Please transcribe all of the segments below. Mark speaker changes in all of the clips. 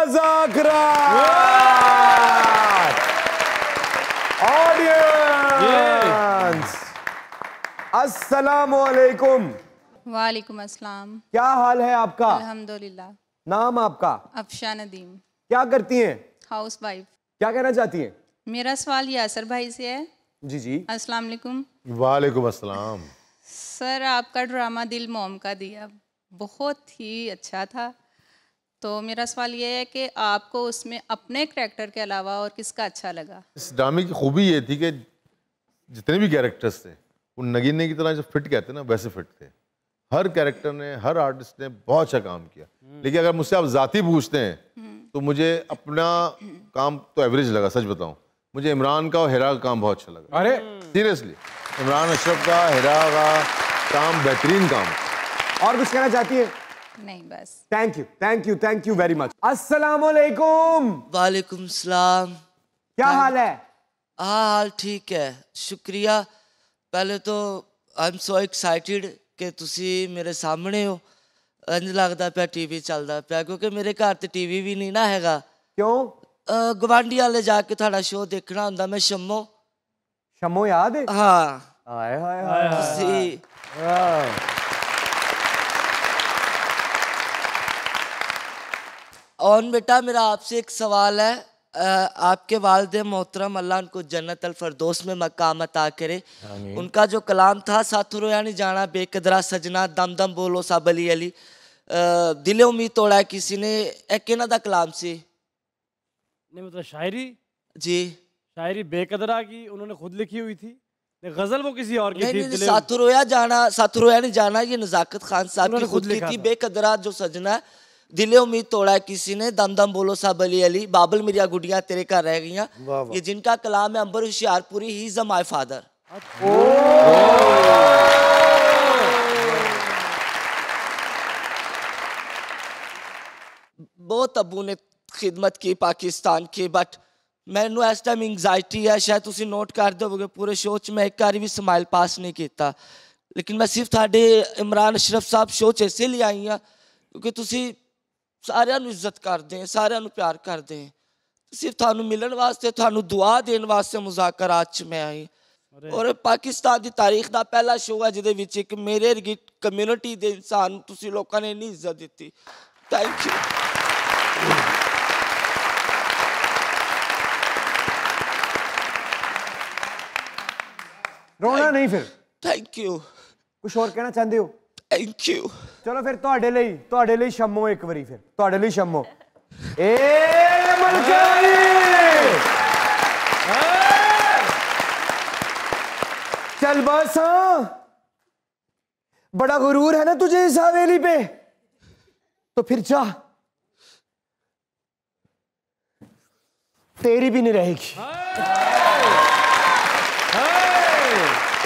Speaker 1: मुज़ाकरात। Audience, अस्सलामुअलैकुम।
Speaker 2: वालेकुम अस्सलाम।
Speaker 1: क्या हाल है आपका?
Speaker 2: अल्हम्दुलिल्लाह।
Speaker 1: नाम आपका?
Speaker 2: अफशा नदीम।
Speaker 1: क्या करती हैं?
Speaker 2: House wife.
Speaker 1: क्या कहना चाहती हैं?
Speaker 2: मेरा सवाल यासर भाई से है।
Speaker 1: जी जी।
Speaker 2: अस्सलाम वालेकुम।
Speaker 3: वालेकुम अस्सलाम।
Speaker 2: सर, आपका ड्रामा दिल मोम का दिया बहुत ही अच्छा था। तो मेरा सवाल ये है कि आपको उसमें अपने करैक्टर के अलावा और किसका अच्छा लगा?
Speaker 3: इस ड्रामे की खूबी ये थी कि जितने भी कैरेक्टर्स थे वो नगीने की तरह जो फिट कहते हैं ना वैसे फिट थे। हर कैरेक्टर ने, हर आर्टिस्ट ने बहुत अच्छा काम किया। लेकिन अगर मुझसे आप जाती पूछते हैं तो मुझे अपना काम तो एवरेज लगा, सच बताऊं। मुझे इमरान का और हिरा का काम बहुत अच्छा लगा।
Speaker 1: अरे
Speaker 3: सीरियसली, इमरान अशरफ का, हिरा का काम बेहतरीन काम।
Speaker 1: और कुछ कहना चाहती है?
Speaker 2: नहीं, बस।
Speaker 1: Thank you, thank you, thank you very much. अस्सलामुअलैकुम।
Speaker 4: वालेकुम सलाम।
Speaker 1: क्या हाल है?
Speaker 4: हाल ठीक है, शुक्रिया। पहले तो आई एम सो एक्साइटेड कि तुसी मेरे सामने हो। इंज लगदा पिया टीवी चलदा पिया, क्योंकि मेरे घर ते टीवी भी नहीं ना हैगा।
Speaker 1: क्यों?
Speaker 4: गवांढी वाले जाके थोड़ा शो देखना हुंदा। मैं शम्मो
Speaker 1: शम्मो याद है?
Speaker 4: हाँ।
Speaker 1: हाय हाय हाय।
Speaker 4: तुसी और बेटा, मेरा आपसे एक सवाल है। आपके वालिद मोहतरम अल्लाह उनको जन्नत अल फरदौस में मकाम अता करे। उनका जो कलाम था, साथ रोया नहीं जाना बेकदरा सजना, दम दम बोलो सब अली अली, दिले उम्मीद तोड़ा है किसी ने, एक किन्हां दा कलाम सी?
Speaker 5: नहीं, मतलब शायरी?
Speaker 4: जी,
Speaker 5: शायरी बेकदरा की उन्होंने खुद लिखी हुई थी। गजल वो किसी और की
Speaker 4: नहीं,
Speaker 5: थी।
Speaker 4: नहीं, साथ रोया जाना, साथ रोया नहीं जाना, ये नजाकत खान साहब की खुद की थी।
Speaker 5: था।
Speaker 4: बेकदरा जो सजना, दिले उम्मीद तोड़ा है किसी ने, दम दम बोलो सब अली अली, बाबल मेरिया गुड़ियां तेरे घर रह गईयां। ये जिनका कलाम है अंबर Hoshiarpuri, he is my father. बहुत अबू ने खिदमत की पाकिस्तान की, बट मैनू इस टाइम एंग्जाइटी है। शायद तुसी नोट कर दोगे पूरे शो च मैं एक बार भी स्माइल पास नहीं किया। लेकिन मैं सिर्फ थाडे इमरान अशरफ साहब शो च इसे लिए आई हाँ क्योंकि तुसी सारिਆਂ ਨੂੰ इज्जत करते हैं, सारिਆਂ ਨੂੰ प्यार करते हैं। सिर्फ थानू मिलन वास्ते, थानू दुआ देने वास्ते मुज़ाकरात च मैं आई। और पाकिस्तान की तारीख का पहला शो है जिहदे विच एक मेरे वर्गी कम्यूनिटी के इंसान तुसी लोगों ने इन्नी इज्जत दी। Thank you.
Speaker 1: रोना नहीं फिर।
Speaker 4: Thank you.
Speaker 1: कुछ और कहना चाहते हो?
Speaker 4: Thank you.
Speaker 1: चलो फिर ਤੁਹਾਡੇ ਲਈ ਸ਼ੰਮੋ ਇੱਕ ਵਾਰੀ, ਫਿਰ ਤੁਹਾਡੇ ਲਈ ਸ਼ੰਮੋ। ਏ ਮਲਕਾਈ, चल बस। हाँ, बड़ा गुरूर है ना तुझे इस हवेली पे, तो फिर जा, तेरी भी नहीं रहेगी।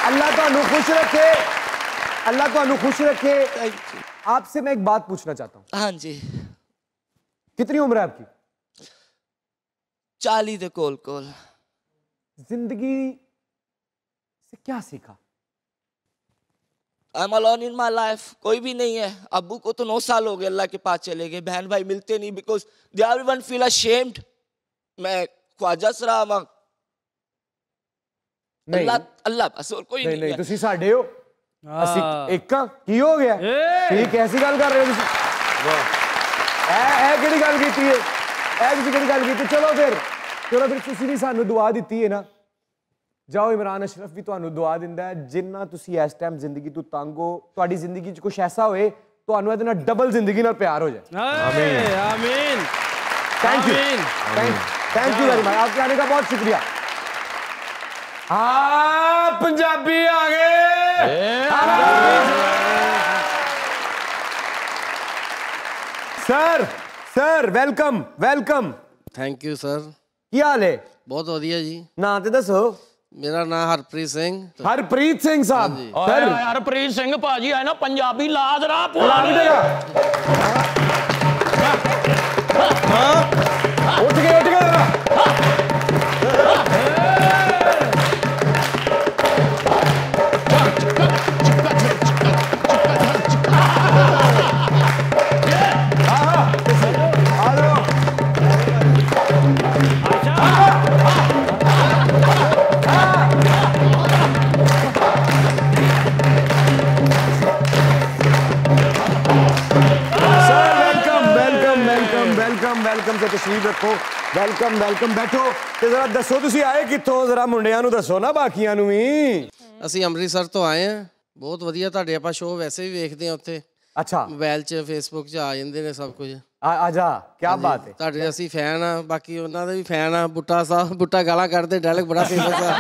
Speaker 1: अल्लाह तुहानू खुश रखे, अल्लाह तुहानू खुश रखे। आपसे मैं एक बात पूछना चाहता हूँ।
Speaker 4: हाँ जी।
Speaker 1: कितनी उम्र है आपकी?
Speaker 4: 40 दे कोल कोल।
Speaker 1: जिंदगी से क्या सीखा?
Speaker 4: I'm alone in my life। कोई भी नहीं है। अब्बू को तो 9 साल हो गए अल्लाह के पास चले गए। बहन भाई मिलते नहीं, because they everyone feel ashamed. मैं ख्वाजा सराम अल्लाह अल्लाह बस, और कोई नहीं है।
Speaker 1: तुसी साडे हो, ਅਸੀਂ ਇੱਕ ਕੀ ਹੋ ਗਿਆ? ਠੀਕ ਐਸੀ ਗੱਲ ਕਰ ਰਹੇ ਹੋ ਤੁਸੀਂ? ਇਹ ਕਿਹੜੀ ਗੱਲ ਕੀਤੀ ਹੈ? ਇਹ ਤੁਸੀਂ ਕਿਹੜੀ ਗੱਲ ਕੀਤੀ? ਚਲੋ ਫਿਰ ਤੁਸੀਂ ਵੀ ਸਾਨੂੰ ਦੁਆ ਦਿੱਤੀ ਹੈ ਨਾ। ਜਾਓ, ਇਮਰਾਨ ਅਸ਼ਰਫ ਵੀ ਤੁਹਾਨੂੰ ਦੁਆ ਦਿੰਦਾ ਹੈ। ਜਿੰਨਾ ਤੁਸੀਂ ਇਸ ਟਾਈਮ ਜ਼ਿੰਦਗੀ ਤੋਂ ਤੰਗ ਹੋ, ਤੁਹਾਡੀ ਜ਼ਿੰਦਗੀ 'ਚ ਕੁਝ ਐਸਾ ਹੋਏ ਤੁਹਾਨੂੰ ਇਹਦੇ ਨਾਲ ਡਬਲ ਜ਼ਿੰਦਗੀ ਨਾਲ ਪਿਆਰ ਹੋ ਜਾਏ।
Speaker 5: आमीन आमीन।
Speaker 1: Thank you, thank you very much. आपके आने का बहुत शुक्रिया। हाँ, पंजाबी आ गए। Sir sir welcome welcome.
Speaker 6: Thank you sir.
Speaker 1: ਕੀ ਹਾਲ ਹੈ?
Speaker 6: बहुत वधिया जी।
Speaker 1: ਨਾਂ ਤੇ ਦੱਸੋ।
Speaker 6: मेरा नाम हरप्रीत सिंह।
Speaker 1: हरप्रीत सिंह साहब।
Speaker 7: सर हरप्रीत सिंह भाजी है ना पंजाबी लाजरा पूरा
Speaker 1: उठ गए, उठ गए। वेलकम वेलकम वेलकम से तशरीफ रखो वेलकम वेलकम बैठो ते जरा दसो तुसी आए कित्थों जरा मुंडियां नु दसो ना बाकियां नु भी
Speaker 6: ਅਸੀਂ ਅੰਮ੍ਰਿਤਸਰ ਤੋਂ ਆਏ ਹਾਂ ਬਹੁਤ ਵਧੀਆ ਤੁਹਾਡੇ ਆਪਾਂ ਸ਼ੋਅ ਵੈਸੇ ਵੀ ਵੇਖਦੇ ਹਾਂ ਉੱਥੇ
Speaker 1: अच्छा
Speaker 6: ਮੋਬਾਈਲ 'ਚ ਫੇਸਬੁੱਕ 'ਚ ਆ ਜਾਂਦੇ ਨੇ ਸਭ ਕੁਝ
Speaker 1: आजा क्या बात है
Speaker 6: ਤੁਹਾਡੇ ਅਸੀਂ ਫੈਨ ਆ ਬਾਕੀ ਉਹਨਾਂ ਦੇ ਵੀ ਫੈਨ ਆ ਬੁੱਟਾ ਸਾਹਿਬ ਬੁੱਟਾ ਗਾਲਾਂ ਕੱਢਦੇ ਡਾਇਲੌਗ ਬੜਾ ਫੇਮਸ ਆ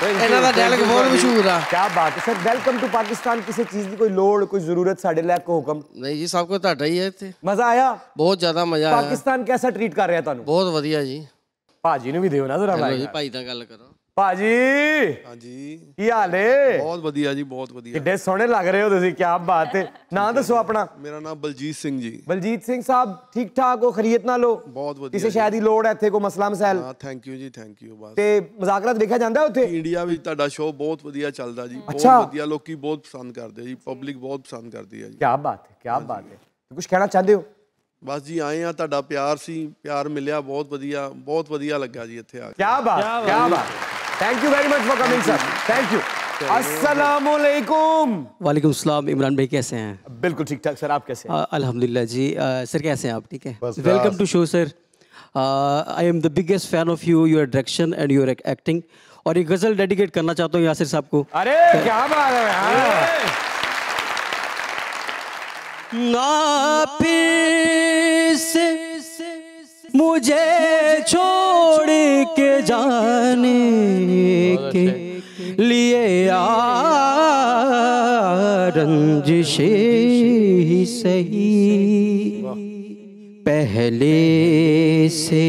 Speaker 6: ਇਹਨਾਂ ਦਾ ਡਾਇਲੌਗ ਬਹੁਤ ਮਸ਼ਹੂਰ ਆ
Speaker 1: क्या बात है सर वेलकम टू पाकिस्तान किसी चीज की कोई लोड़ कोई जरूरत साडे ले को हुक्म
Speaker 6: ਨਹੀਂ ਜੀ ਸਭ ਕੁਝ ਤੁਹਾਡਾ ਹੀ ਹੈ ਇੱਥੇ
Speaker 1: मजा आया
Speaker 6: ਬਹੁਤ ਜ਼ਿਆਦਾ ਮਜ਼ਾ ਆਇਆ
Speaker 1: पाकिस्तान कैसा ट्रीट कर रहा ਤੁਹਾਨੂੰ
Speaker 6: ਬਹੁਤ ਵਧੀਆ ਜੀ
Speaker 1: ਭਾਜੀ ਨੂੰ ਵੀ ਦਿਓ ਨਾ ਜ਼ਰਾ
Speaker 6: ਚਲੋ ਜੀ
Speaker 1: ਮਾਈਕ
Speaker 6: ਭਾਈ ਨਾਲ ਗੱਲ ਕਰੋ
Speaker 1: ਭਾਜੀ
Speaker 8: ਹਾਂਜੀ
Speaker 1: ਕੀ ਹਾਲ ਏ
Speaker 8: ਬਹੁਤ ਵਧੀਆ ਜੀ ਬਹੁਤ ਵਧੀਆ
Speaker 1: ਕਿੱਡੇ ਸੋਹਣੇ ਲੱਗ ਰਹੇ ਹੋ ਤੁਸੀਂ ਕੀ ਬਾਤ ਹੈ ਨਾਂ ਦੱਸੋ ਆਪਣਾ
Speaker 8: ਮੇਰਾ ਨਾਮ ਬਲਜੀਤ ਸਿੰਘ ਜੀ
Speaker 1: ਬਲਜੀਤ ਸਿੰਘ ਸਾਹਿਬ ਠੀਕ ਠਾਕ ਹੋ ਖਰੀਅਤ ਨਾਲ ਹੋ
Speaker 8: ਬਹੁਤ ਵਧੀਆ
Speaker 1: ਕਿਸੇ ਸ਼ਾਇਦ ਦੀ ਲੋੜ ਹੈ ਇੱਥੇ ਕੋਈ ਮਸਲਾ ਮਸੈਲ
Speaker 8: ਹਾਂ ਥੈਂਕ ਯੂ ਜੀ ਥੈਂਕ ਯੂ ਬਸ
Speaker 1: ਤੇ ਮੁਜ਼ਾਕਰਾਤ ਦੇਖਿਆ ਜਾਂਦਾ ਉੱਥੇ
Speaker 8: ਇੰਡੀਆ ਵਿੱਚ ਤੁਹਾਡਾ ਸ਼ੋਅ ਬਹੁਤ ਵਧੀਆ ਚੱਲਦਾ ਜੀ ਬਹੁਤ
Speaker 1: ਅੱਛਾ।
Speaker 8: ਵਧੀਆ ਲੋਕੀ ਬਹੁਤ ਪਸੰਦ ਕਰਦੇ ਜੀ ਪਬਲਿਕ ਬਹੁਤ ਪਸੰਦ ਕਰਦੀ ਹੈ ਜੀ
Speaker 1: ਕੀ ਬਾਤ ਹੈ ਕੀ ਬਾਤ ਹੈ ਕੁਝ ਕਹਿਣਾ ਚਾਹਦੇ ਹੋ
Speaker 8: ਬਸ ਜੀ ਆਏ ਆ ਤੁਹਾਡਾ ਪਿਆਰ ਸੀ ਪਿਆਰ ਮਿਲਿਆ ਬਹੁਤ ਵਧੀਆ ਲੱਗਾ ਜੀ ਇੱਥੇ ਆ ਕੇ
Speaker 1: क्या बात thank you very much for coming sir thank you अस्सलाम वालेकुम
Speaker 9: वालेकुम सलाम इमरान भाई कैसे हैं
Speaker 1: बिल्कुल ठीक ठाक सर आप कैसे हैं
Speaker 9: अल्हम्दुलिल्लाह जी सर कैसे हैं आप ठीक है
Speaker 3: बस
Speaker 9: welcome to show sir I am the biggest fan of you your direction and your acting और एक गज़ल डेडिकेट करना चाहता हूँ यासिर साहब को
Speaker 1: अरे क्या बात है हाँ।
Speaker 9: आप से मुझे छोड़ के जाने के लिए रंजिशे ही सही पहले से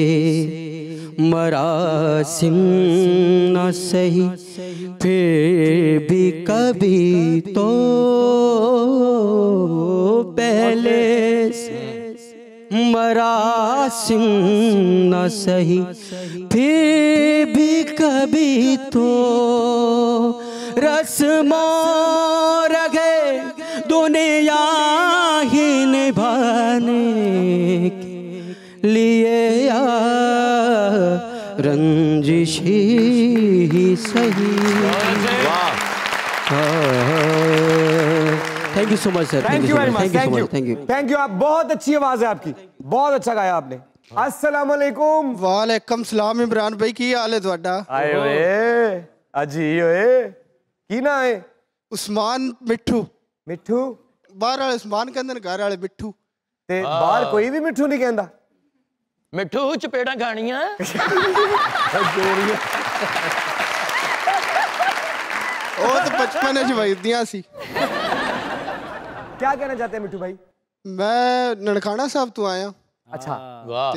Speaker 9: मरासिम न सही फिर भी कभी तो पहले से मरासिम न सही फिर भी कभी तो रस्मों रगे दुनिया ही निभाने के लिए रंजिश ही सही thank you so much sir
Speaker 1: thank you very much
Speaker 9: thank you
Speaker 1: thank you आप बहुत अच्छी आवाज है आपकी बहुत अच्छा गाया आपने अस्सलाम वालेकुम
Speaker 10: वालेकुम सलाम इमरान भाई की हाल है ਤੁਹਾਡਾ
Speaker 1: आए ओए अजी ओए की ना है
Speaker 10: उस्मान मिठू
Speaker 1: मिठू
Speaker 10: बाहर वाले उस्मान कहंदे ने घर वाले मिठू
Speaker 1: ते बाहर कोई भी मिठू नहीं कहंदा
Speaker 7: ਮਿੱਠੂ ਚਪੇੜਾਂ ਖਾਣੀਆਂ
Speaker 10: ਉਹ ਤਾਂ ਬਚਪਨ ਵਿੱਚ ਵਜਦੀਆਂ ਸੀ
Speaker 1: क्या कहना चाहते हैं मिठू भाई
Speaker 10: मैं ननखाना साहब तो आया
Speaker 1: अच्छा
Speaker 7: ਵਾਹ